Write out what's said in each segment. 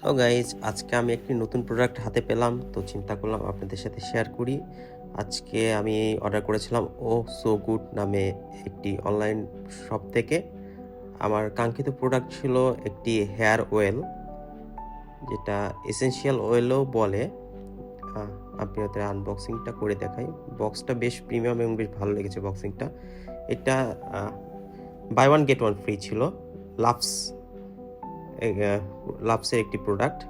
ও guys, আজকে আমি একটি নতুন প্রোডাক্ট হাতে পেলাম, তো চিন্তা করলাম আপনাদের সাথে শেয়ার করি। আজকে আমি অর্ডার করেছিলাম ও সো গুড নামে একটি অনলাইন শপ থেকে। আমার কাঙ্ক্ষিত প্রোডাক্ট ছিল একটি হেয়ার অয়েল, যেটা এসেনশিয়াল অয়েলও বলে। আপনি ওদের আনবক্সিংটা করে দেখাই। বক্সটা বেশ প্রিমিয়াম এবং বেশ ভালো লেগেছে বক্সিংটা। এটা buy one get one free ছিল। লাভস লাভসের একটি প্রোডাক্ট।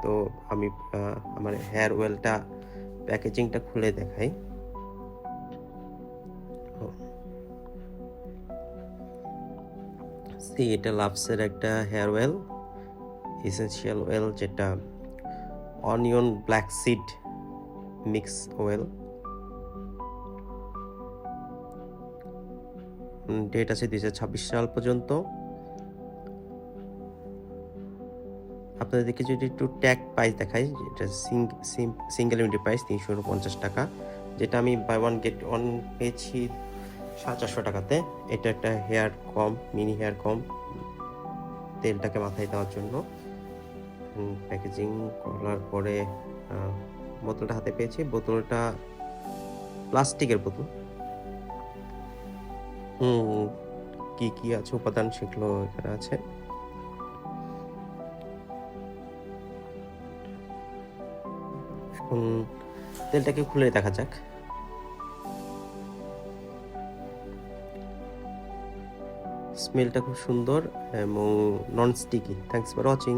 তো আমি আমার হেয়ার অয়েলটা প্যাকেজিংটা খুলে দেখাই। এটা লাভসের একটা হেয়ার অয়েল, এসেনশিয়াল অয়েল, যেটা onion black seed mix oil. Date আছে 2026 সাল পর্যন্ত। আপনাদেরকে যদি একটু ট্যাগ প্রাইস দেখাই, এটা সিঙ্গেল ইউনিট প্রাইস 350 টাকা, যেটা আমি বাই ওয়ান গেট ওয়ান পেয়েছি 450 টাকাতে। এটা একটা হেয়ার কম, মিনি হেয়ার কম, তেলটাকে মাথায় দেওয়ার জন্য। প্যাকেজিং করার পরে বোতলটা হাতে পেয়েছি। বোতলটা প্লাস্টিকের বোতল। কি কি আছে উপাদান সেগুলো এখানে আছে। এখন তেলটাকে খুলে দেখা যাক। স্মেলটা খুব সুন্দর এবং non sticky. Thanks for watching.